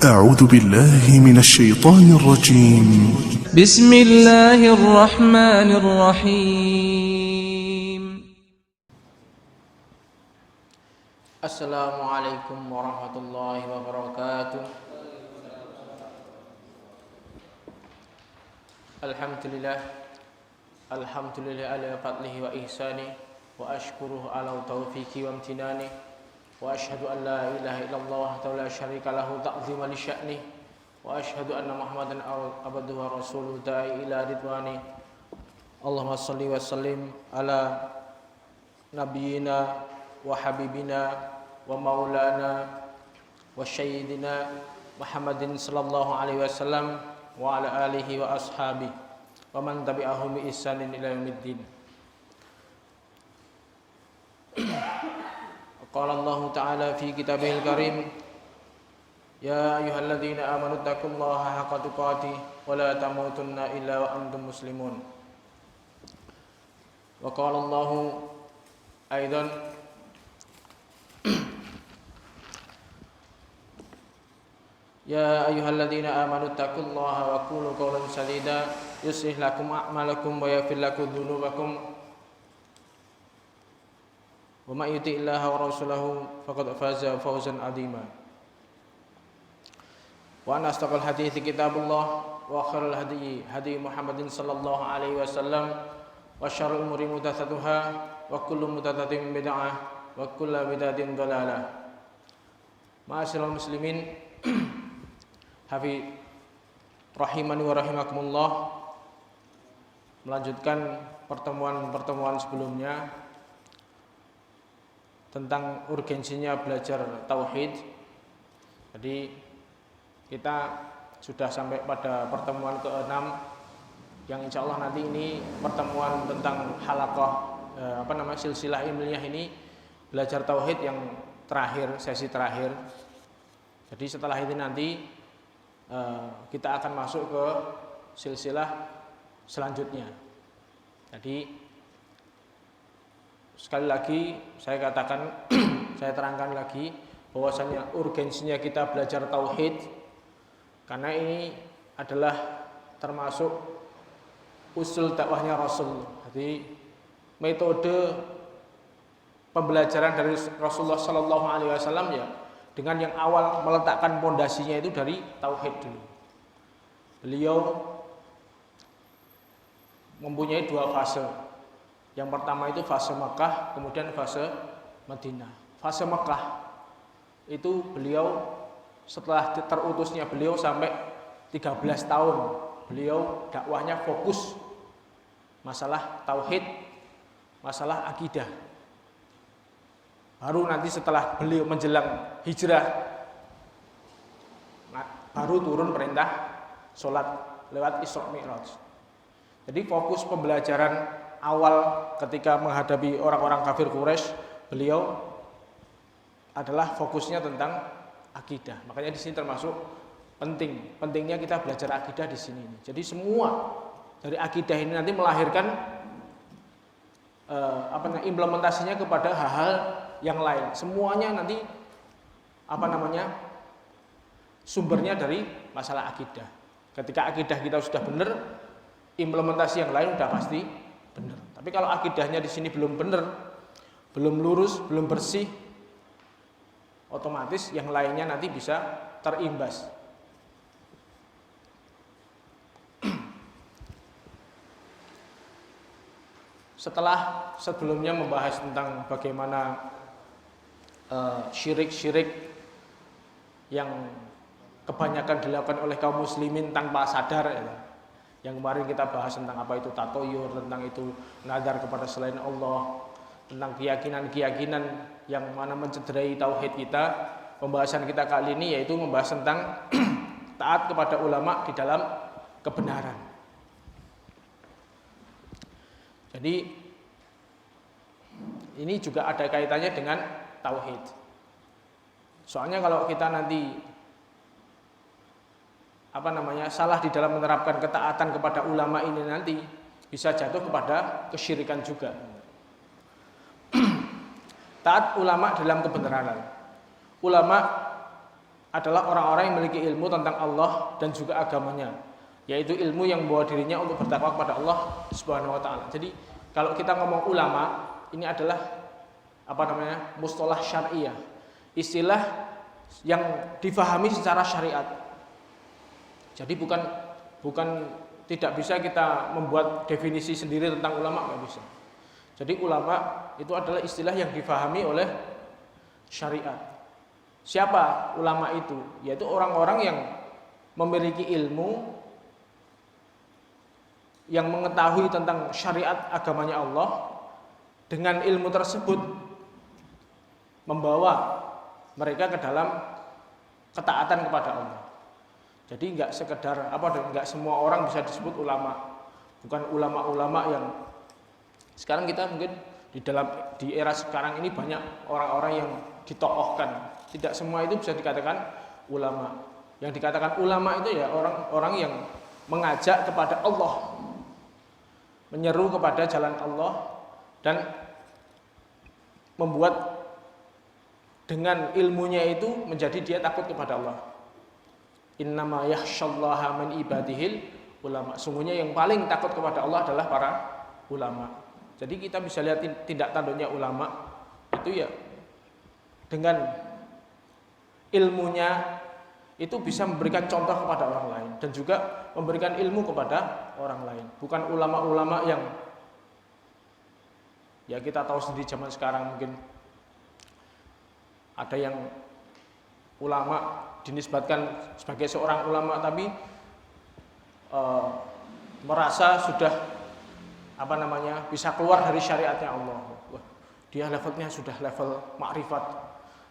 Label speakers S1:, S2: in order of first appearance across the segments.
S1: أعوذ بالله من الشيطان الرجيم.
S2: بسم الله الرحمن الرحيم.
S3: السلام عليكم ورحمة الله وبركاته. الحمد لله على فضله وإحسانه وأشكره على توفيقه وامتنانه وأشهد أن لا إله إلا الله وحده لا شريك له تعظيما لشأنه وأشهد أن محمدا عبده ورسوله داعي إلى رضوانه. اللهم صل وسلم على نبينا وحبيبنا ومولانا وسيدنا محمد صلى الله عليه وسلم وعلى آله وأصحابه ومن تبعهم بإحسان إلى يوم الدين. قال الله تعالى في كتابه الكريم: يا أيها الذين آمنوا اتقوا الله حق تقاته ولا تموتن إلا وأنتم مسلمون. وقال الله أيضا: يا أيها الذين آمنوا اتقوا الله وقولوا قولا سديدا يصلح لكم أعمالكم ويغفر لكم ذنوبكم ومن يطع الله ورسوله فقد فاز فوزا عظيما. وأن أصدق الحديث كتاب الله وخير الهدي هدي محمد صلى الله عليه وسلم وشر الأمور محدثاتها وكل محدثة بدعة وكل بدعة ضلالة. Ma'asyiral muslimin, hafi rahimani wa rahimakumullah. Melanjutkan pertemuan-pertemuan sebelumnya tentang urgensinya belajar tauhid. Jadi kita sudah sampai pada pertemuan ke-6 yang insya Allah nanti ini pertemuan tentang halaqah silsilah ilmiah ini, belajar tauhid yang terakhir, sesi terakhir. Jadi setelah ini nanti kita akan masuk ke silsilah selanjutnya. Jadi sekali lagi saya katakan, saya terangkan lagi bahwasanya urgensinya kita belajar tauhid karena ini adalah termasuk usul dakwahnya Rasul. Jadi metode pembelajaran dari Rasulullah Sallallahu Alaihi Wasallam ya, dengan yang awal meletakkan pondasinya itu dari tauhid dulu. Beliau mempunyai dua fase. Yang pertama itu fase Makkah, kemudian fase Madinah. Fase Makkah itu beliau setelah terutusnya beliau sampai 13 tahun beliau dakwahnya fokus masalah tauhid, masalah akidah. Baru nanti setelah beliau menjelang hijrah baru turun perintah sholat lewat Isra Mi'raj. Jadi fokus pembelajaran awal ketika menghadapi orang-orang kafir Quraisy, beliau adalah fokusnya tentang akidah. Makanya di sini termasuk pentingnya kita belajar akidah di sini. Jadi semua dari akidah ini nanti melahirkan implementasinya kepada hal-hal yang lain. Semuanya nanti sumbernya dari masalah akidah. Ketika akidah kita sudah benar, implementasi yang lain sudah pasti benar. Tapi kalau akidahnya di sini belum benar, belum lurus, belum bersih, otomatis yang lainnya nanti bisa terimbas. Setelah sebelumnya membahas tentang bagaimana syirik-syirik yang kebanyakan dilakukan oleh kaum muslimin tanpa sadar ya. Yang kemarin kita bahas tentang apa itu tatoyur, tentang itu nadar kepada selain Allah, tentang keyakinan-keyakinan yang mana mencederai tauhid kita. Pembahasan kita kali ini yaitu membahas tentang taat kepada ulama di dalam kebenaran. Jadi ini juga ada kaitannya dengan tauhid. Soalnya kalau kita nanti salah di dalam menerapkan ketaatan kepada ulama ini, nanti bisa jatuh kepada kesyirikan juga. Taat ulama dalam kebenaran. Ulama adalah orang-orang yang memiliki ilmu tentang Allah dan juga agamanya, yaitu ilmu yang membawa dirinya untuk bertakwa kepada Allah Subhanahu wa taala. Jadi kalau kita ngomong ulama, ini adalah mustalah syariah, istilah yang difahami secara syariat. Jadi bukan tidak bisa kita membuat definisi sendiri tentang ulama, nggak bisa. Jadi ulama itu adalah istilah yang difahami oleh syariat. Siapa ulama itu? Yaitu orang-orang yang memiliki ilmu, yang mengetahui tentang syariat agamanya Allah, dengan ilmu tersebut membawa mereka ke dalam ketaatan kepada Allah. Jadi enggak sekedar enggak semua orang bisa disebut ulama. Bukan ulama-ulama yang sekarang kita mungkin di era sekarang ini banyak orang-orang yang ditokohkan. Tidak semua itu bisa dikatakan ulama. Yang dikatakan ulama itu ya orang-orang yang mengajak kepada Allah, menyeru kepada jalan Allah, dan membuat dengan ilmunya itu menjadi dia takut kepada Allah. Innama yakhsyallaha min ibadihil ulama. Sungguhnya yang paling takut kepada Allah adalah para ulama. Jadi kita bisa lihat tindak tanduknya ulama itu ya dengan ilmunya itu bisa memberikan contoh kepada orang lain dan juga memberikan ilmu kepada orang lain. Bukan ulama-ulama yang ya kita tahu sendiri zaman sekarang mungkin ada yang ulama dinisbatkan sebagai seorang ulama tapi merasa sudah bisa keluar dari syariatnya Allah. Wah, dia levelnya sudah level makrifat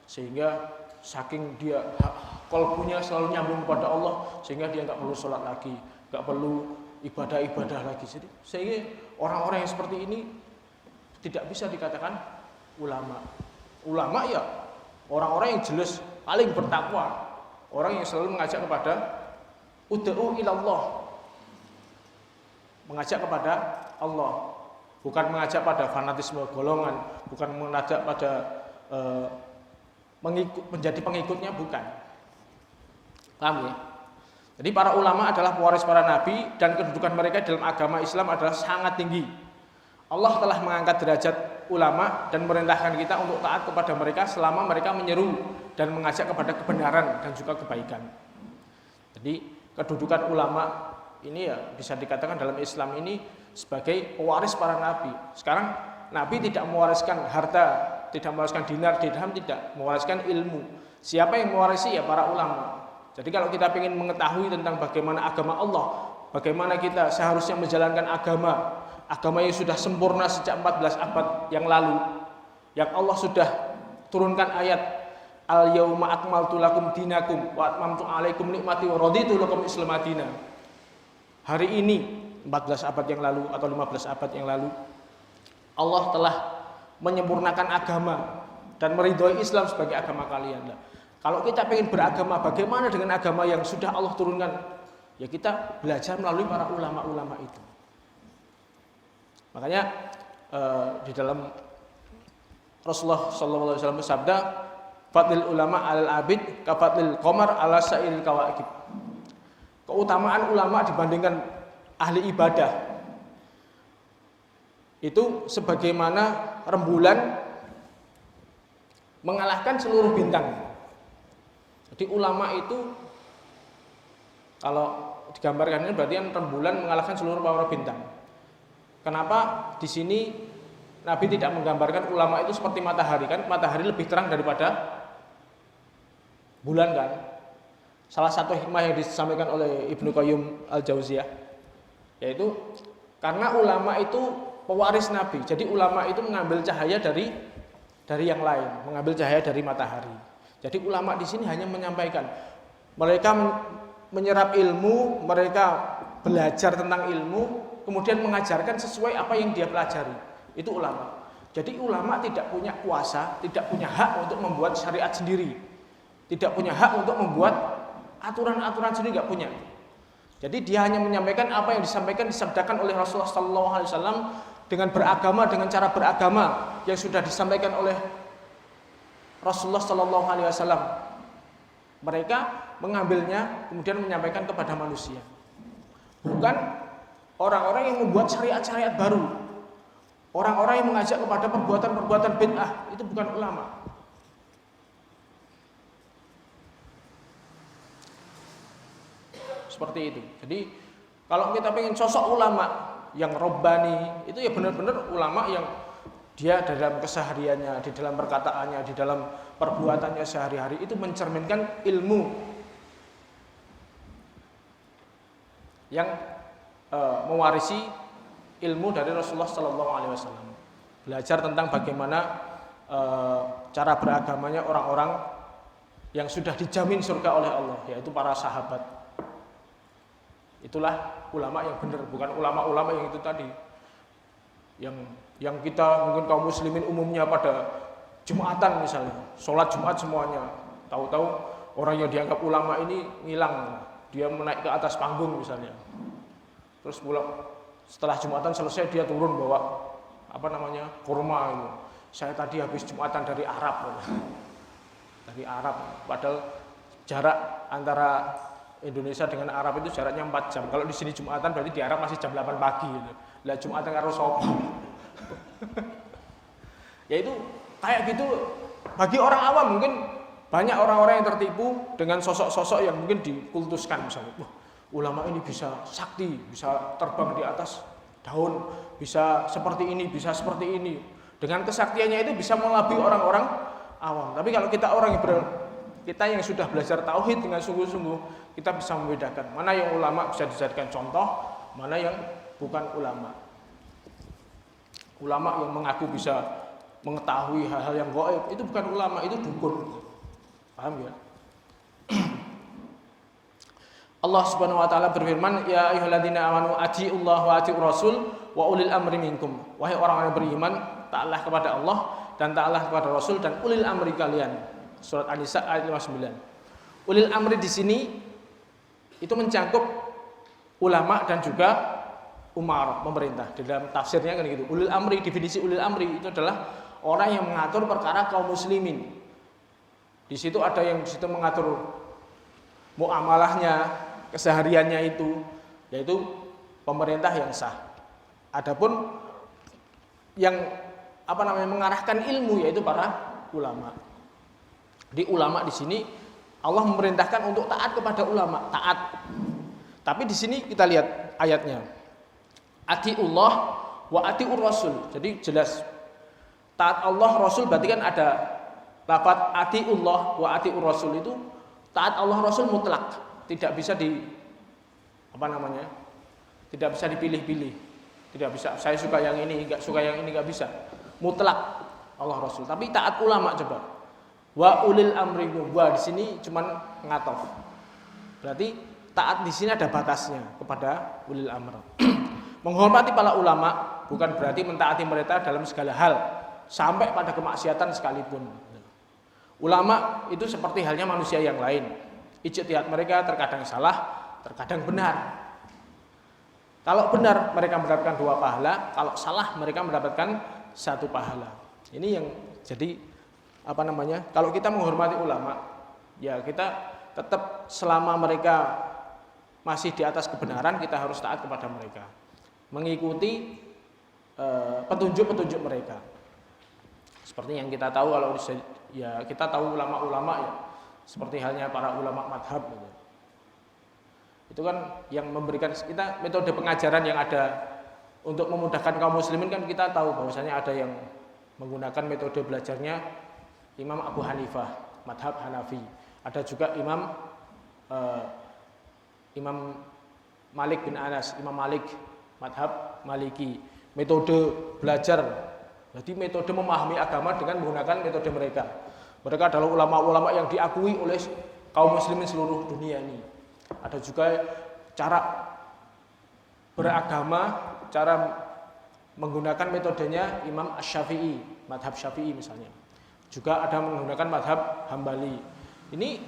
S3: sehingga saking dia qalbunya selalu nyambung kepada Allah sehingga dia nggak perlu sholat lagi, nggak perlu ibadah lagi. Jadi sehingga orang-orang yang seperti ini tidak bisa dikatakan ulama. Ulama ya orang-orang yang jelas paling bertakwa, orang yang selalu mengajak kepada ud'u ilallah, mengajak kepada Allah, bukan mengajak pada fanatisme golongan, bukan mengajak pada menjadi pengikutnya, bukan. Paham ya? Jadi para ulama adalah pewaris para nabi dan kedudukan mereka dalam agama Islam adalah sangat tinggi. Allah telah mengangkat derajat ulama dan merendahkan kita untuk taat kepada mereka selama mereka menyeru dan mengajak kepada kebenaran dan juga kebaikan. Jadi kedudukan ulama ini ya bisa dikatakan dalam Islam ini sebagai pewaris para nabi. Sekarang nabi tidak mewariskan harta, tidak mewariskan dinar, dirham, tidak, mewariskan ilmu. Siapa yang mewarisi? Ya para ulama. Jadi kalau kita ingin mengetahui tentang bagaimana agama Allah, bagaimana kita seharusnya menjalankan agama yang sudah sempurna sejak 14 abad yang lalu, yang Allah sudah turunkan ayat al-yauma akmaltu lakum dinakum wa atmamtu alaikum nikmati wa raditu lakum Islam madina. Hari ini 14 abad yang lalu atau 15 abad yang lalu Allah telah menyempurnakan agama dan meridhoi Islam sebagai agama kalian. Nah, kalau kita ingin beragama, bagaimana dengan agama yang sudah Allah turunkan? Ya kita belajar melalui para ulama-ulama itu. Makanya di dalam Rasulullah SAW bersabda, "Fadlil ulama 'alal 'abid ka fadlil qamar 'ala sa'iril kawakib." Keutamaan ulama dibandingkan ahli ibadah itu sebagaimana rembulan mengalahkan seluruh bintang. Jadi ulama itu kalau digambarkan ini berarti kan rembulan mengalahkan seluruh para bintang. Kenapa di sini Nabi tidak menggambarkan ulama itu seperti matahari? Kan matahari lebih terang daripada bulan kan? Salah satu hikmah yang disampaikan oleh Ibnu Qayyim al-Jauziyah yaitu karena ulama itu pewaris Nabi. Jadi ulama itu mengambil cahaya dari yang lain, mengambil cahaya dari matahari. Jadi ulama di sini hanya menyampaikan, mereka menyerap ilmu, mereka belajar tentang ilmu, kemudian mengajarkan sesuai apa yang dia pelajari. Itu ulama. Jadi ulama tidak punya kuasa, tidak punya hak untuk membuat syariat sendiri, tidak punya hak untuk membuat aturan-aturan sendiri, nggak punya. Jadi dia hanya menyampaikan apa yang disabdakan oleh Rasulullah SAW dengan beragama, dengan cara beragama yang sudah disampaikan oleh Rasulullah SAW. Mereka mengambilnya kemudian menyampaikan kepada manusia. Bukan orang-orang yang membuat syariat-syariat baru. Orang-orang yang mengajak kepada perbuatan-perbuatan bid'ah, itu bukan ulama. Seperti itu. Jadi kalau kita pengen sosok ulama yang robbani, itu ya benar-benar ulama yang dia dalam kesehariannya, di dalam perkataannya, di dalam perbuatannya sehari-hari itu mencerminkan ilmu yang mewarisi ilmu dari Rasulullah Sallallahu Alaihi Wasallam. Belajar tentang bagaimana cara beragamanya orang-orang yang sudah dijamin surga oleh Allah, yaitu para sahabat. Itulah ulama yang benar, bukan ulama-ulama yang itu tadi. Yang kita mungkin kaum muslimin umumnya pada Jumatan misalnya, sholat Jumat semuanya. Tahu-tahu orang yang dianggap ulama ini ngilang, dia menaik ke atas panggung misalnya. Terus pulang setelah Jumatan selesai dia turun bawa kurma itu. Saya tadi habis Jumatan dari Arab. Dari Arab, padahal jarak antara Indonesia dengan Arab itu jaraknya 4 jam. Kalau di sini Jumatan berarti di Arab masih jam 8 pagi gitu. Lah Jumatan karo sapa? Ya itu kayak gitu. Bagi orang awam mungkin banyak orang-orang yang tertipu dengan sosok-sosok yang mungkin dikultuskan misalnya. Wah, ulama ini bisa sakti, bisa terbang di atas daun, bisa seperti ini, bisa seperti ini. Dengan kesaktiannya itu bisa melabui orang-orang awam. Tapi kalau kita orang yang kita yang sudah belajar tauhid dengan sungguh-sungguh, kita bisa membedakan mana yang ulama bisa dijadikan contoh, mana yang bukan ulama. Ulama yang mengaku bisa mengetahui hal-hal yang gaib itu bukan ulama, itu dukun. Paham ya? Allah Subhanahu wa taala berfirman, "Ya ayyuhalladzina amanu atiiullaha wa atiiur rasul wa ulil amri minkum." Wahai orang-orang yang beriman, taatlah kepada Allah dan taatlah kepada Rasul dan ulil amri kalian. Surat An-Nisa ayat 59. Ulil amri di sini itu mencakup ulama dan juga umar, pemerintah. Di dalam tafsirnya kan gitu. Ulil amri, definisi ulil amri itu adalah orang yang mengatur perkara kaum muslimin. Di situ ada yang di situ mengatur muamalahnya, kesehariannya itu, yaitu pemerintah yang sah. Adapun yang mengarahkan ilmu yaitu para ulama. Di ulama di sini Allah memerintahkan untuk taat kepada ulama, taat. Tapi di sini kita lihat ayatnya. Atiullah wa atiur rasul. Jadi jelas taat Allah Rasul berarti kan ada lafaz atiullah wa atiur rasul itu taat Allah Rasul mutlak, tidak bisa tidak bisa dipilih-pilih. Tidak bisa saya suka yang ini, enggak suka yang ini, enggak bisa. Mutlak Allah Rasul. Tapi taat ulama coba. Wa ulil amri wa di sini cuman ngatof. Berarti taat di sini ada batasnya kepada ulil amr. Menghormati para ulama bukan berarti mentaati mereka dalam segala hal sampai pada kemaksiatan sekalipun. Ulama itu seperti halnya manusia yang lain. Ijtihad mereka terkadang salah, terkadang benar. Kalau benar mereka mendapatkan 2 pahala, kalau salah mereka mendapatkan 1 pahala. Ini yang jadi kalau kita menghormati ulama, ya kita tetap selama mereka masih di atas kebenaran, kita harus taat kepada mereka, mengikuti petunjuk-petunjuk mereka. Seperti yang kita tahu kalau ya kita tahu ulama-ulama ya, seperti halnya para ulama madhab gitu. Itu kan yang memberikan kita metode pengajaran yang ada untuk memudahkan kaum muslimin. Kan kita tahu bahwasanya ada yang menggunakan metode belajarnya Imam Abu Hanifah, madhab Hanafi. Ada juga Imam Malik bin Anas, Imam Malik, madhab Maliki. Metode belajar, jadi metode memahami agama dengan menggunakan metode mereka. Mereka adalah ulama-ulama yang diakui oleh kaum muslimin seluruh dunia ini. Ada juga cara beragama, cara menggunakan metodenya Imam Asy-Syafi'i, madhab Syafi'i misalnya. Juga ada menggunakan madhab Hambali. Ini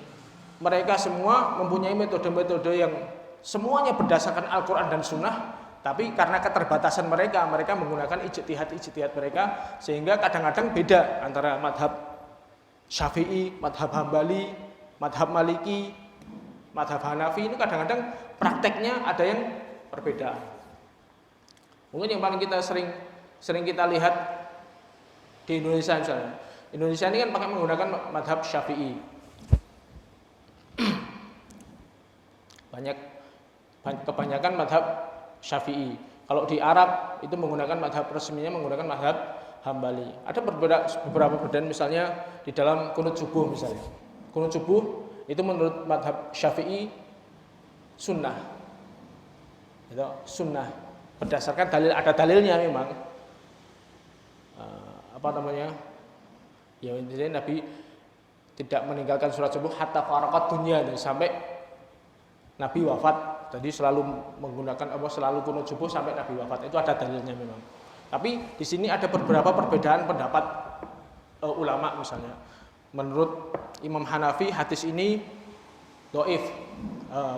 S3: mereka semua mempunyai metode-metode yang semuanya berdasarkan Al-Quran dan Sunnah. Tapi karena keterbatasan mereka menggunakan ijtihad mereka, sehingga kadang-kadang beda antara madhab Syafi'i, madhab Hambali madhab Maliki, madhab Hanafi ini kadang-kadang prakteknya ada yang perbedaan. Mungkin yang paling kita sering kita lihat di Indonesia misalnya. Indonesia ini kan pakai menggunakan madhab Syafi'i. Kebanyakan madhab Syafi'i. Kalau di Arab itu menggunakan madhab resminya menggunakan madhab Hambali. Ada beberapa perbedaan misalnya di dalam kunut subuh misalnya. Kunut subuh itu menurut madhab Syafi'i sunnah. Itu sunnah berdasarkan dalil, ada dalilnya memang. Ya intinya Nabi tidak meninggalkan sholat subuh hatta faraqat dunya, sampai Nabi wafat. Jadi selalu menggunakan selalu kunut subuh sampai Nabi wafat. Itu ada dalilnya memang. Tapi di sini ada beberapa perbedaan pendapat ulama misalnya. Menurut Imam Hanafi hadis ini dhaif,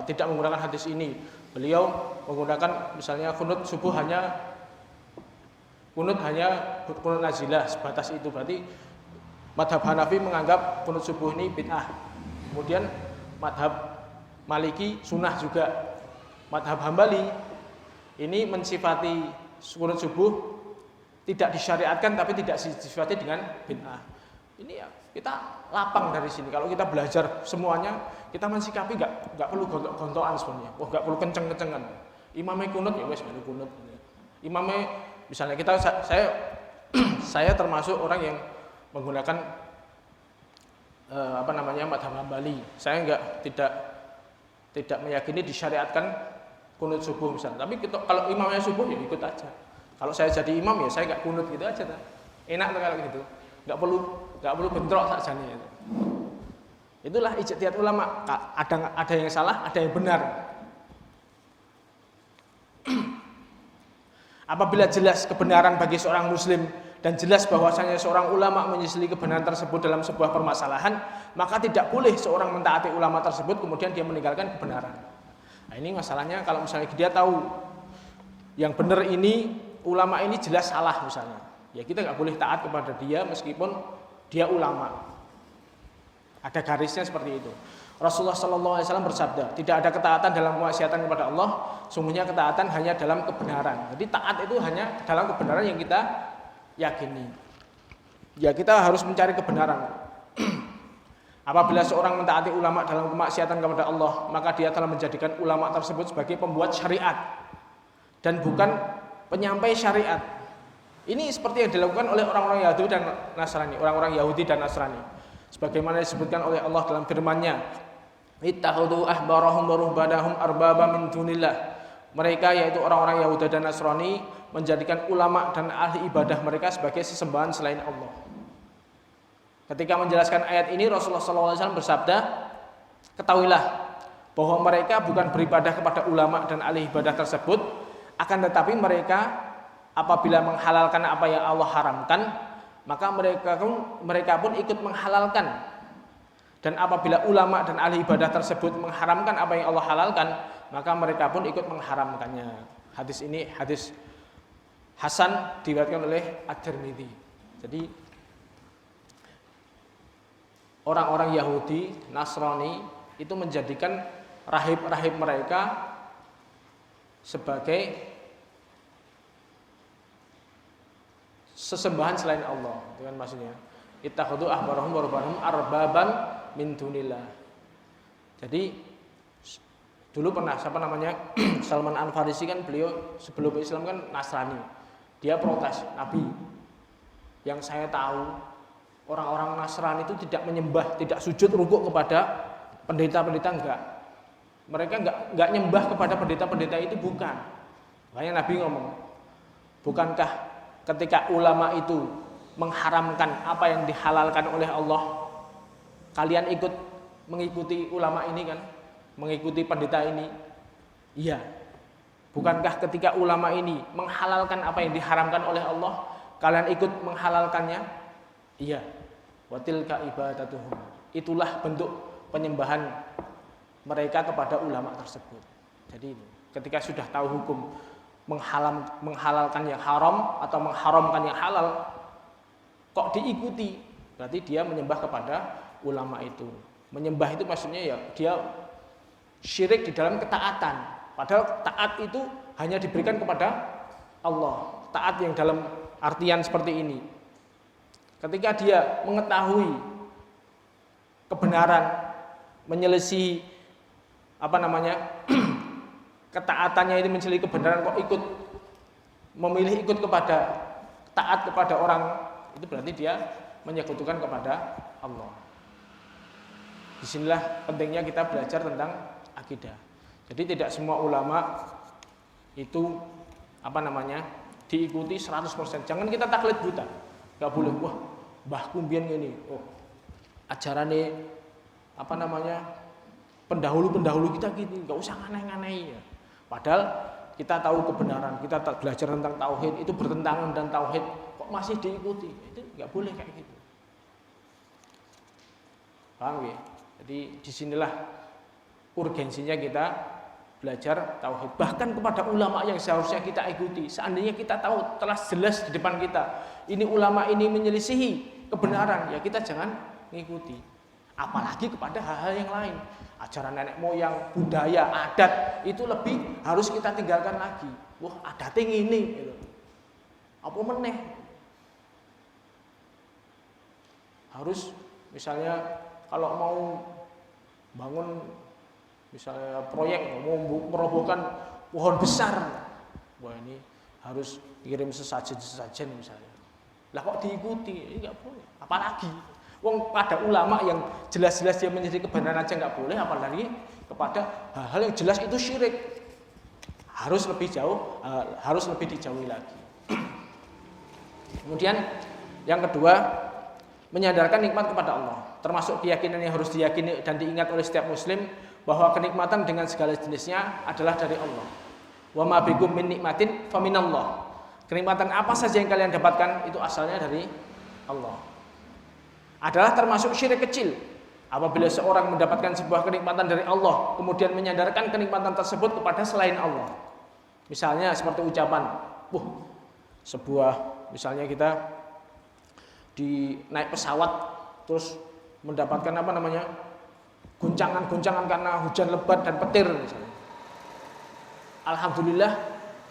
S3: tidak menggunakan hadis ini. Beliau menggunakan misalnya kunut subuh hanya kunut nazilah sebatas itu. Berarti madhab Hanafi menganggap kunut subuh ini bid'ah. Kemudian madhab Maliki sunnah juga. Madhab Hambali ini mensifati kunut subuh tidak disyariatkan tapi tidak disifati dengan bid'ah. Ini ya kita lapang dari sini. Kalau kita belajar semuanya, kita mensikapi nggak perlu gontok-gontokan sebenarnya. Nggak perlu kenceng-kencengan. Imamnya kunut ya wes melu kunut. Imamnya misalnya saya termasuk orang yang menggunakan madhab Hambali. Saya tidak meyakini disyariatkan kunut subuh misalnya. Tapi kalau imamnya subuh ya ikut aja. Kalau saya jadi imam ya saya nggak kunut gitu aja. Enak tuh kalau gitu. Nggak perlu bentrok sakjane itu. Itulah ijtihad ulama. Ada yang salah, ada yang benar. Apabila jelas kebenaran bagi seorang muslim dan jelas bahwasanya seorang ulama menyelisihi kebenaran tersebut dalam sebuah permasalahan, maka tidak boleh seorang mentaati ulama tersebut kemudian dia meninggalkan kebenaran. Nah, ini masalahnya kalau misalnya dia tahu yang benar ini ulama ini jelas salah misalnya, ya kita nggak boleh taat kepada dia meskipun dia ulama. Ada garisnya seperti itu. Rasulullah SAW bersabda, tidak ada ketaatan dalam kemaksiatan kepada Allah, sungguhnya ketaatan hanya dalam kebenaran. Jadi taat itu hanya dalam kebenaran yang kita yakini. Ya kita harus mencari kebenaran. Apabila seorang mentaati ulama dalam kemaksiatan kepada Allah, maka dia telah menjadikan ulama tersebut sebagai pembuat syariat dan bukan penyampai syariat. Ini seperti yang dilakukan oleh orang-orang Yahudi dan Nasrani, sebagaimana disebutkan oleh Allah dalam firman-Nya, ittakhadhu ahbarahum wa ruhbanahum arbaba min dunillah. Mereka yaitu orang-orang Yahudi dan Nasrani menjadikan ulama dan ahli ibadah mereka sebagai sesembahan selain Allah. Ketika menjelaskan ayat ini Rasulullah SAW bersabda, ketahuilah bahwa mereka bukan beribadah kepada ulama dan ahli ibadah tersebut, akan tetapi mereka apabila menghalalkan apa yang Allah haramkan, maka mereka pun ikut menghalalkan. Dan apabila ulama dan ahli ibadah tersebut mengharamkan apa yang Allah halalkan, maka mereka pun ikut mengharamkannya. Hadis ini hadis hasan diriwayatkan oleh At-Tirmidzi. Jadi orang-orang Yahudi, Nasrani itu menjadikan rahib-rahib mereka sebagai sesembahan selain Allah. Itu kan maksudnya. Ittakhadhu ahbarahum wa ruhbanahum arbaban min dunillah. Jadi dulu pernah Salman Al-Farisi kan beliau sebelum Islam kan Nasrani. Dia protes, Nabi, yang saya tahu orang-orang Nasrani itu tidak menyembah, tidak sujud rukuk kepada pendeta-pendeta, enggak. Mereka enggak nyembah kepada pendeta-pendeta itu, bukan. Makanya Nabi ngomong, bukankah ketika ulama itu mengharamkan apa yang dihalalkan oleh Allah, kalian ikut mengikuti ulama ini kan, mengikuti pendeta ini? Iya. Bukankah ketika ulama ini menghalalkan apa yang diharamkan oleh Allah, kalian ikut menghalalkannya? Iya. Watilka ibadatuhum. Itulah bentuk penyembahan mereka kepada ulama tersebut. Jadi ketika sudah tahu hukum menghalalkan yang haram atau mengharamkan yang halal, kok diikuti, berarti dia menyembah kepada ulama itu. Menyembah itu maksudnya ya dia syirik di dalam ketaatan. Padahal taat itu hanya diberikan kepada Allah. Taat yang dalam artian seperti ini. Ketika dia mengetahui kebenaran, menyelesaikan ketaatannya ini menyelesaikan kebenaran kok memilih ikut kepada taat kepada orang, itu berarti dia menyekutukan kepada Allah. Disinilah pentingnya kita belajar tentang akidah. Jadi tidak semua ulama itu diikuti 100%. Jangan kita taklid buta. Enggak boleh, wah, Mbah Kumbien ini, oh, ajarannya pendahulu-pendahulu kita gitu, enggak usah aneh-aneh ya. Padahal kita tahu kebenaran, kita belajar tentang tauhid, itu bertentangan dan tauhid kok masih diikuti. Itu enggak boleh kayak gitu. Paham ya? Jadi disinilah urgensinya kita belajar tauhid. Bahkan kepada ulama yang seharusnya kita ikuti. Seandainya kita tahu telah jelas di depan kita, ini ulama ini menyelisihi kebenaran, ya kita jangan mengikuti. Apalagi kepada hal-hal yang lain. Ajaran nenek moyang, budaya, adat, itu lebih harus kita tinggalkan lagi. Wah, adatnya ini gitu. Apa meneh? Harus misalnya kalau mau bangun misalnya proyek, mau merobohkan pohon besar, wah ini harus kirim sesajen misalnya. Lah kok diikuti? Ini nggak boleh. Apalagi, wong pada ulama yang jelas-jelas dia menjadi kebenaran aja nggak boleh, apalagi kepada hal-hal yang jelas itu syirik. Harus lebih jauh, harus lebih dijauhi lagi. Kemudian yang kedua, menyadarkan nikmat kepada Allah. Termasuk keyakinan yang harus diyakini dan diingat oleh setiap muslim bahwa kenikmatan dengan segala jenisnya adalah dari Allah. Wa ma bikum min nikmatin faminallah. Kenikmatan apa saja yang kalian dapatkan itu asalnya dari Allah. Adalah termasuk syirik kecil apabila seorang mendapatkan sebuah kenikmatan dari Allah kemudian menyadarkan kenikmatan tersebut kepada selain Allah. Misalnya seperti ucapan, misalnya kita naik pesawat terus mendapatkan guncangan-guncangan karena hujan lebat dan petir misalnya. Alhamdulillah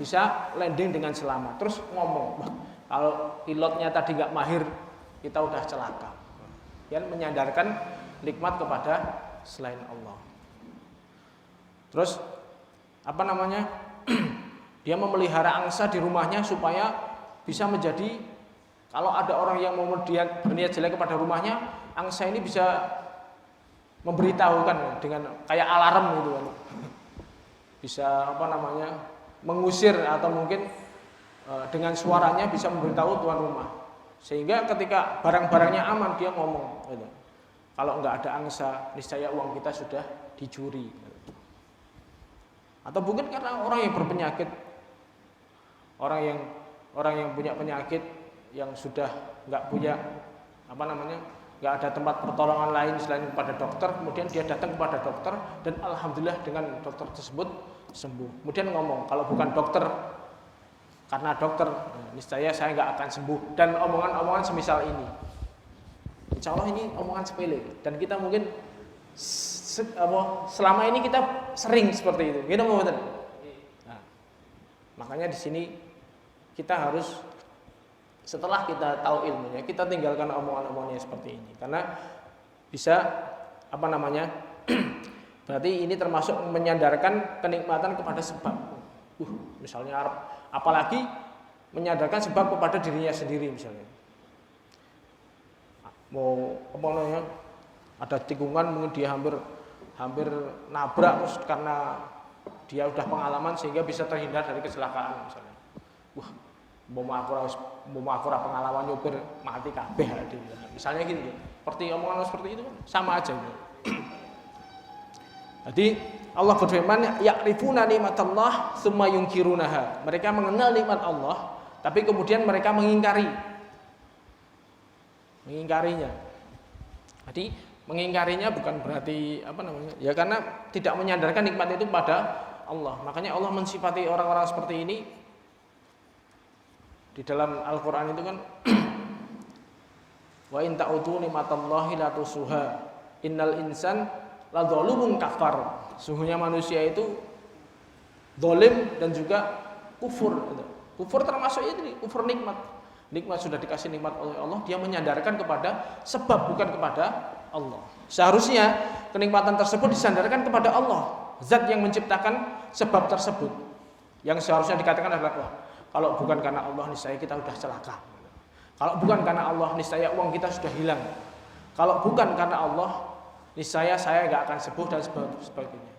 S3: bisa landing dengan selamat. Terus ngomong, kalau pilotnya tadi nggak mahir, kita udah celaka. Yang menyadarkan nikmat kepada selain Allah. Terus dia memelihara angsa di rumahnya supaya bisa menjadi, kalau ada orang yang mau berniat jelek kepada rumahnya, angsa ini bisa memberitahukan dengan kayak alarm gitu kan. Bisa mengusir atau mungkin dengan suaranya bisa memberitahu tuan rumah. Sehingga ketika barang-barangnya aman dia ngomong gitu. Kalau enggak ada angsa, niscaya uang kita sudah dicuri. Atau mungkin karena orang yang berpenyakit, orang yang punya penyakit yang sudah enggak punya enggak ada tempat pertolongan lain selain kepada dokter, kemudian dia datang kepada dokter dan alhamdulillah dengan dokter tersebut sembuh. Kemudian ngomong, kalau bukan dokter, karena dokter, niscaya saya enggak akan sembuh, dan omongan-omongan semisal ini. Insya Allah ini omongan sepele dan kita mungkin selama ini kita sering seperti itu. Gitu mau betul. Nah, makanya di sini kita harus, setelah kita tahu ilmunya, kita tinggalkan omongan-omongannya seperti ini, karena bisa berarti ini termasuk menyadarkan kenikmatan kepada sebab. Misalnya apalagi menyadarkan sebab kepada dirinya sendiri misalnya. Mau ada tikungan mungkin dia hampir nabrak terus karena dia udah pengalaman sehingga bisa terhindar dari kecelakaan misalnya. Mau aku pengalaman nyopir mati kabeh misalnya gitu. Seperti omongan seperti itu sama aja gitu. Jadi Allah berfirman, ya'rifuna nikmatallah tsumma yunkirunaha. Mereka mengenal nikmat Allah tapi kemudian mereka mengingkarinya. Jadi mengingkarinya bukan berarti ya karena tidak menyadarkan nikmat itu pada Allah. Makanya Allah mensifati orang-orang seperti ini di dalam Al-Qur'an itu kan wa in ta'udu nikmatallahi la tusuha. Innal insan la dzalumun kafar. Sungguhnya manusia itu zalim dan juga kufur. Kufur termasuk ini, kufur nikmat. Nikmat sudah dikasih nikmat oleh Allah, dia menyandarkan kepada sebab bukan kepada Allah. Seharusnya kenikmatan tersebut disandarkan kepada Allah, zat yang menciptakan sebab tersebut. Yang seharusnya dikatakan adalah, wah, kalau bukan karena Allah niscaya kita sudah celaka. Kalau bukan karena Allah niscaya uang kita sudah hilang. Kalau bukan karena Allah niscaya saya nggak akan sembuh dan sebagainya.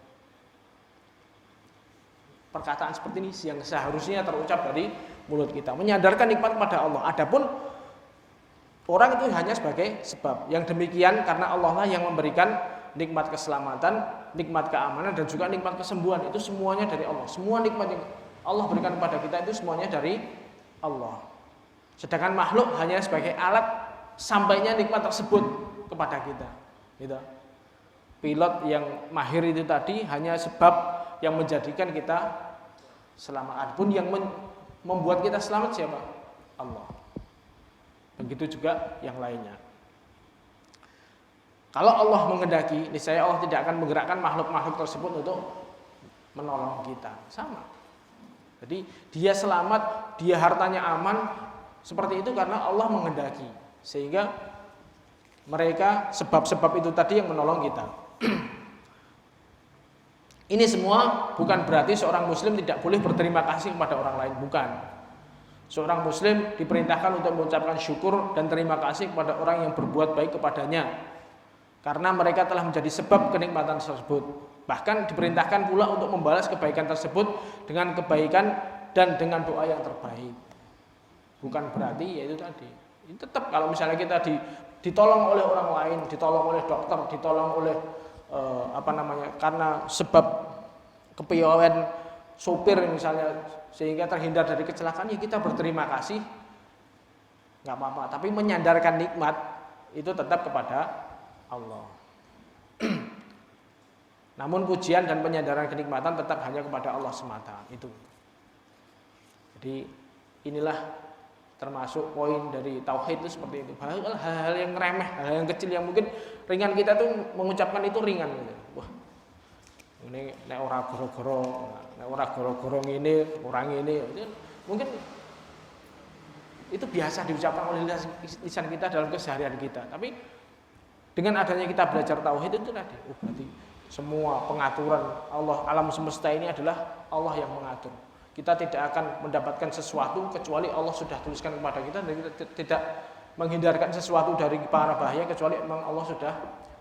S3: Perkataan seperti ini yang seharusnya terucap dari mulut kita, menyadarkan nikmat pada Allah. Adapun orang itu hanya sebagai sebab. Yang demikian karena Allah lah yang memberikan nikmat keselamatan, nikmat keamanan dan juga nikmat kesembuhan. Itu semuanya dari Allah. Semua nikmat yang Allah berikan kepada kita itu semuanya dari Allah. Sedangkan makhluk hanya sebagai alat sampainya nikmat tersebut kepada kita. Gitu. Pilot yang mahir itu tadi hanya sebab yang menjadikan kita selamat. Adapun yang membuat kita selamat siapa? Allah. Begitu juga yang lainnya. Kalau Allah menghendaki, niscaya Allah tidak akan menggerakkan makhluk-makhluk tersebut untuk menolong kita. Sama. Jadi dia selamat, dia hartanya aman, seperti itu karena Allah menghendaki. Sehingga mereka sebab-sebab itu tadi yang menolong kita. Ini semua bukan berarti seorang muslim tidak boleh berterima kasih kepada orang lain, bukan. Seorang muslim diperintahkan untuk mengucapkan syukur dan terima kasih kepada orang yang berbuat baik kepadanya, karena mereka telah menjadi sebab kenikmatan tersebut. Bahkan diperintahkan pula untuk membalas kebaikan tersebut dengan kebaikan dan dengan doa yang terbaik. Bukan berarti yaitu tadi. Ini tetap kalau misalnya kita ditolong oleh orang lain, ditolong oleh dokter, ditolong oleh karena sebab kepiawaian sopir misalnya sehingga terhindar dari kecelakaan, ya kita berterima kasih, nggak apa-apa. Tapi menyandarkan nikmat itu tetap kepada Allah. Namun pujian dan penyandaran kenikmatan tetap hanya kepada Allah semata. Itu. Jadi inilah termasuk poin dari tauhid itu seperti itu. Hal-hal yang remeh, hal yang kecil yang mungkin ringan kita tuh mengucapkan itu ringan gitu. Wah, ini nek ora goro-goro ngene, orang ini mungkin itu biasa diucapkan oleh lisan kita dalam keseharian kita. Tapi dengan adanya kita belajar tauhid itu tadi, berarti semua pengaturan Allah alam semesta ini adalah Allah yang mengatur. Kita tidak akan mendapatkan sesuatu kecuali Allah sudah tuliskan kepada kita, dan kita tidak menghindarkan sesuatu dari para bahaya kecuali memang Allah sudah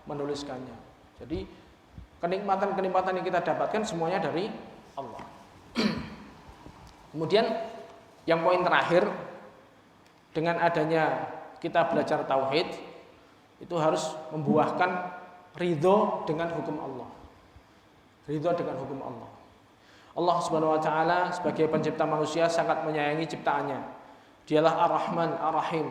S3: menuliskannya. Jadi kenikmatan-kenikmatan yang kita dapatkan semuanya dari Allah. Kemudian yang poin terakhir, dengan adanya kita belajar tauhid itu harus membuahkan ridho dengan hukum Allah. Ridho dengan hukum Allah. Allah Subhanahu wa taala sebagai pencipta manusia sangat menyayangi ciptaannya. Dialah Ar-Rahman, Ar-Rahim.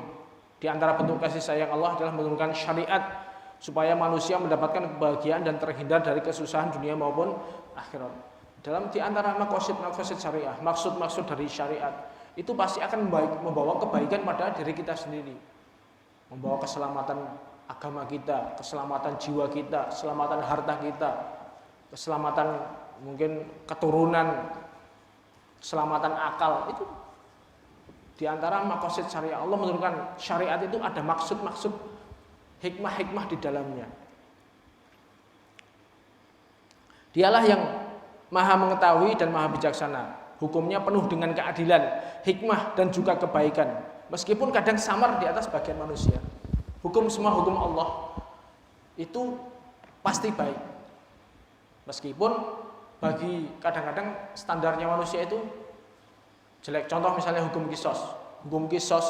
S3: Di antara bentuk kasih sayang Allah adalah menurunkan syariat supaya manusia mendapatkan kebahagiaan dan terhindar dari kesusahan dunia maupun akhirat. Dalam di antara maqasid syariah, maksud-maksud dari syariat itu pasti akan membawa kebaikan pada diri kita sendiri. Membawa keselamatan agama kita, keselamatan jiwa kita, keselamatan harta kita, keselamatan mungkin keturunan, keselamatan akal. Itu di antara maqasid syariah. Allah menurunkan syariat itu ada maksud-maksud, hikmah-hikmah di dalamnya. Dialah yang maha mengetahui dan maha bijaksana. Hukumnya penuh dengan keadilan, hikmah dan juga kebaikan. Meskipun kadang samar di atas bagian manusia. Semua hukum Allah itu pasti baik. Meskipun bagi kadang-kadang standarnya manusia itu jelek. Contoh misalnya hukum kisos. Hukum kisos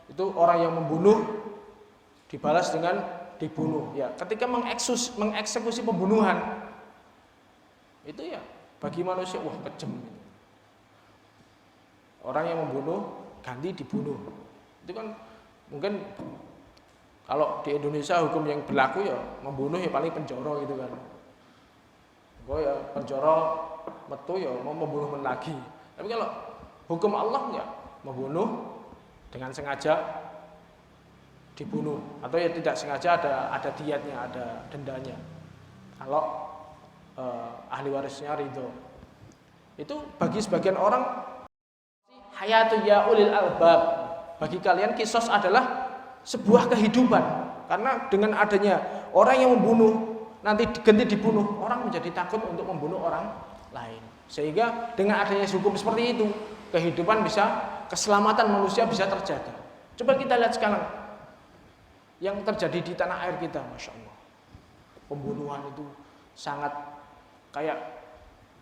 S3: itu orang yang membunuh dibalas dengan dibunuh. Ya, ketika mengeksekusi pembunuhan itu ya bagi manusia wah kejam. Orang yang membunuh ganti dibunuh. Itu kan mungkin kalau di Indonesia hukum yang berlaku ya membunuh ya paling penjara gitu kan. Oh ya penjara metu ya mau membunuh lagi. Tapi kalau hukum Allah enggak, membunuh dengan sengaja dibunuh, atau ya tidak sengaja ada diatnya, ada dendanya. Kalau ahli warisnya ridho. Itu bagi sebagian orang hayatu ya ulil albab. Bagi kalian kisos adalah sebuah kehidupan. Karena dengan adanya orang yang membunuh nanti diganti dibunuh, orang menjadi takut untuk membunuh orang lain. Sehingga dengan adanya hukum seperti itu, kehidupan bisa, keselamatan manusia bisa terjaga. Coba kita lihat sekarang yang terjadi di tanah air kita, Masya Allah. Pembunuhan itu sangat kayak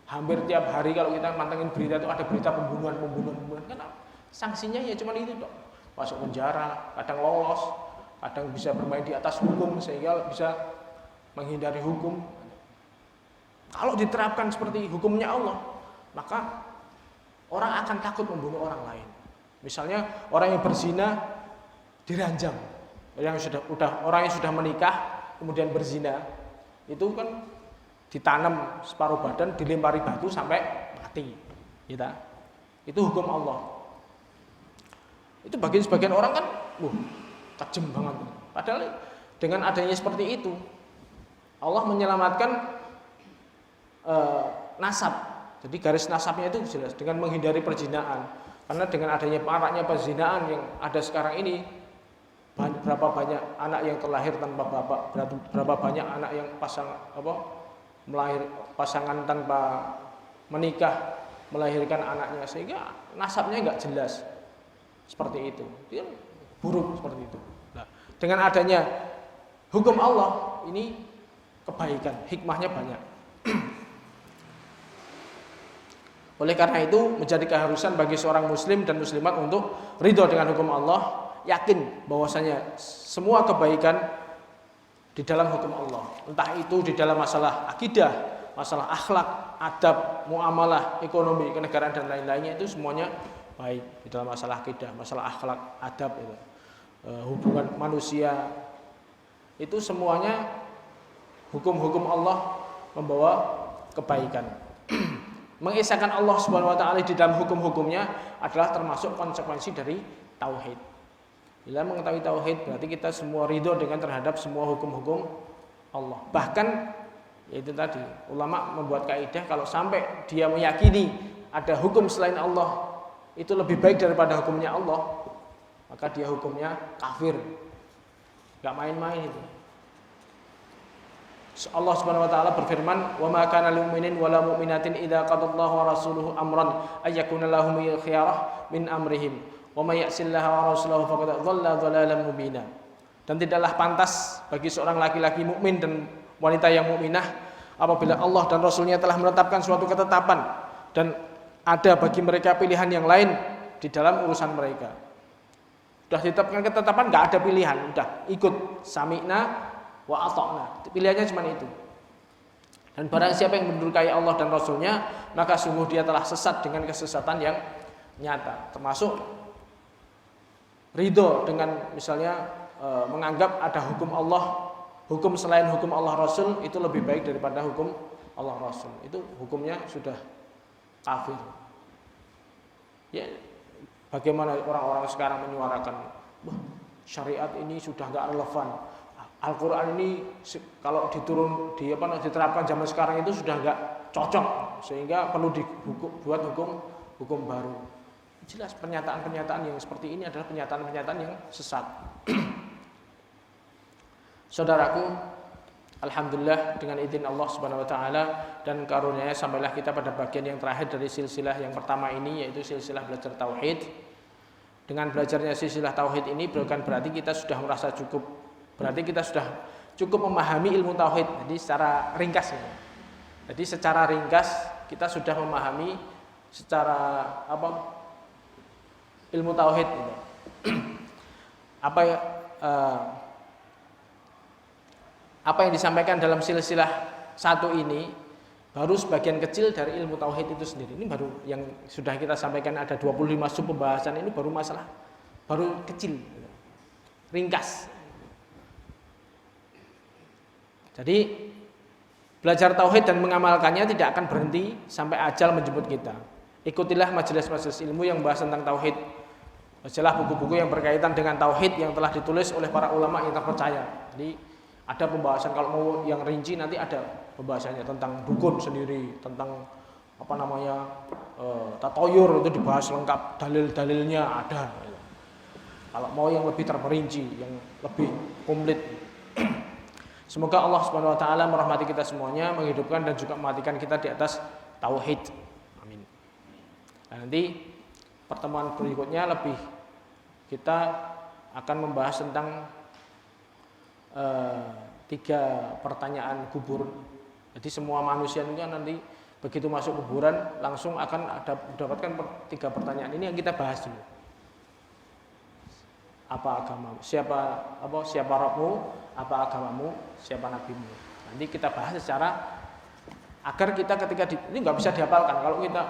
S3: hampir tiap hari kalau kita mantengin berita itu ada berita pembunuhan. Kan sanksinya ya cuma itu dong. Masuk penjara, kadang lolos, kadang bisa bermain di atas hukum sehingga bisa menghindari hukum. Kalau diterapkan seperti hukumnya Allah, maka orang akan takut membunuh orang lain. Misalnya orang yang berzina diranjam, orang yang sudah menikah kemudian berzina, itu kan ditanam separuh badan, dilempari batu sampai mati. Itu hukum Allah. Itu bagi sebagian orang kan, kejam banget. Padahal dengan adanya seperti itu, Allah menyelamatkan nasab. Jadi garis nasabnya itu jelas dengan menghindari perzinaan. Karena dengan adanya maraknya perzinaan yang ada sekarang ini, berapa banyak anak yang terlahir tanpa bapak, berapa banyak anak yang pasangan tanpa menikah melahirkan anaknya, sehingga nasabnya nggak jelas. Seperti itu, dia buruk seperti itu. Nah, dengan adanya hukum Allah ini kebaikan, hikmahnya banyak. Oleh karena itu menjadi keharusan bagi seorang muslim dan muslimat untuk ridho dengan hukum Allah, yakin bahwasanya semua kebaikan di dalam hukum Allah. Entah itu di dalam masalah akidah, masalah akhlak, adab, muamalah, ekonomi, kenegaraan dan lain-lainnya, itu semuanya baik. Di dalam masalah akidah, masalah akhlak, adab itu, hubungan manusia, itu semuanya hukum-hukum Allah membawa kebaikan. Mengesahkan Allah Subhanahu wa taala di dalam hukum-hukumnya adalah termasuk konsekuensi dari tauhid. Bila mengetahui tauhid berarti kita semua ridho dengan terhadap semua hukum-hukum Allah. Bahkan yaitu tadi ulama membuat kaidah kalau sampai dia meyakini ada hukum selain Allah itu lebih baik daripada hukumnya Allah, maka dia hukumnya kafir. Enggak main-main itu. Allah Subhanahu wa taala berfirman, "Wa ma kana lil mu'minin wala mu'minatin idza qadallahu wa rasuluhu amran ay yakuna lahum khiyarah min amrihim wa may ya'sillaha wa rasulahu faqad dhalla dhalalan mubina." Dan tidaklah pantas bagi seorang laki-laki mukmin dan wanita yang mukminah apabila Allah dan Rasulnya telah menetapkan suatu ketetapan dan ada bagi mereka pilihan yang lain di dalam urusan mereka. Sudah ditetapkan ketetapan, enggak ada pilihan, udah ikut sami'na wa ata'na. Pilihannya cuma itu. Dan barang siapa yang mendurkai Allah dan Rasulnya, maka sungguh dia telah sesat dengan kesesatan yang nyata. Termasuk ridho dengan misalnya menganggap ada hukum Allah, hukum selain hukum Allah Rasul itu lebih baik daripada hukum Allah Rasul. Itu hukumnya sudah kafir. Ya, bagaimana orang-orang sekarang menyuarakan, syariat ini sudah enggak relevan. Al-Quran ini kalau diterapkan zaman sekarang itu sudah enggak cocok, sehingga perlu dibuat hukum baru. Jelas pernyataan-pernyataan yang seperti ini adalah pernyataan-pernyataan yang sesat. Saudaraku, alhamdulillah dengan izin Allah Subhanahu wa taala dan karunia-Nya sampailah kita pada bagian yang terakhir dari silsilah yang pertama ini, yaitu silsilah belajar tauhid. Dengan belajarnya silsilah tauhid ini bukan berarti kita sudah merasa cukup. Berarti kita sudah cukup memahami ilmu tauhid. Jadi secara ringkas ya. Jadi secara ringkas kita sudah memahami secara ilmu tauhid ini. Apa yang disampaikan dalam silsilah satu ini baru sebagian kecil dari ilmu tauhid itu sendiri. Ini baru yang sudah kita sampaikan ada 25 sub pembahasan, ini baru masalah baru kecil. Ringkas. Jadi belajar tauhid dan mengamalkannya tidak akan berhenti sampai ajal menjemput kita. Ikutilah majelis-majelis ilmu yang membahas tentang tauhid. Bacalah buku-buku yang berkaitan dengan tauhid yang telah ditulis oleh para ulama yang terpercaya. Jadi ada pembahasan, kalau mau yang rinci nanti ada pembahasannya tentang dukun sendiri, tentang tatoyur itu dibahas lengkap, dalil-dalilnya ada. Kalau mau yang lebih terperinci, yang lebih komplit. Semoga Allah Subhanahu wa taala merahmati kita semuanya, menghidupkan dan juga mematikan kita di atas tauhid. Amin. Dan nanti pertemuan berikutnya kita akan membahas tentang 3 pertanyaan kubur. Jadi semua manusia itu nanti begitu masuk kuburan langsung akan mendapatkan 3 pertanyaan. Ini yang kita bahas dulu. Apa agamamu? Siapa Rabbmu? Apa agamamu? Siapa nabimu? Nanti kita bahas secara agar kita ketika ini nggak bisa dihafalkan.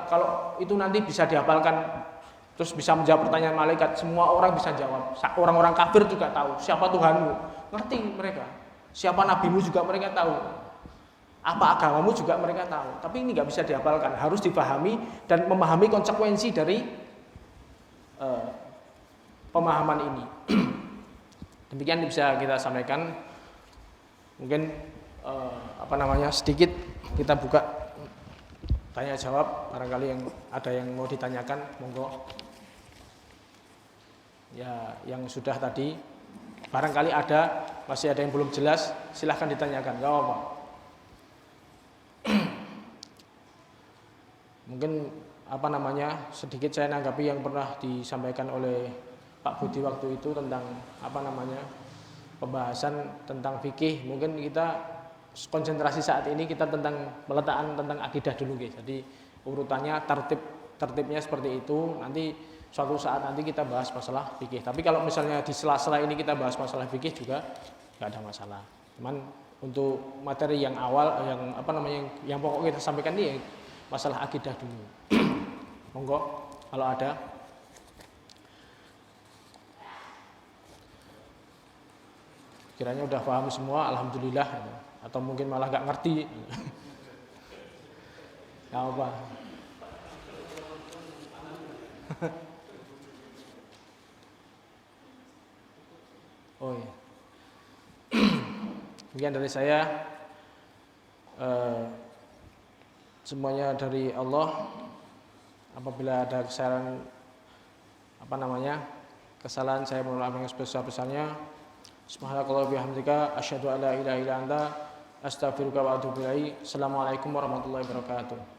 S3: Kalau itu nanti bisa dihafalkan terus bisa menjawab pertanyaan malaikat, semua orang bisa jawab. Orang-orang kafir juga tahu siapa Tuhanmu, ngerti mereka. Siapa nabimu juga mereka tahu. Apa agamamu juga mereka tahu. Tapi ini nggak bisa dihafalkan, harus dipahami dan memahami konsekuensi dari pemahaman ini. Demikian bisa kita sampaikan. Mungkin sedikit kita buka tanya jawab, barangkali yang ada yang mau ditanyakan, monggo. Ya, yang sudah tadi barangkali masih ada yang belum jelas, silahkan ditanyakan, enggak apa-apa. Mungkin sedikit saya nanggapi yang pernah disampaikan oleh Pak Budi waktu itu tentang pembahasan tentang fikih. Mungkin kita konsentrasi saat ini kita tentang meletakkan tentang akidah dulu, guys. Jadi urutannya tertibnya seperti itu. Nanti suatu saat nanti kita bahas masalah fikih. Tapi kalau misalnya di sela-sela ini kita bahas masalah fikih juga nggak ada masalah. Cuman untuk materi yang awal yang pokok kita sampaikan ini masalah akidah dulu. Monggo kalau ada. Kiranya udah paham semua, alhamdulillah. Atau mungkin malah nggak ngerti. Nggak apa. Oh iya. Demikian dari saya. Semuanya dari Allah. Apabila ada kesalahan kesalahan saya mohon maaf yang sebesar-besarnya. Subhanakallah bihamdika asyhadu an la ilaha illa anta astaghfiruka wa atubu ilaik. Assalamualaikum warahmatullahi wabarakatuh.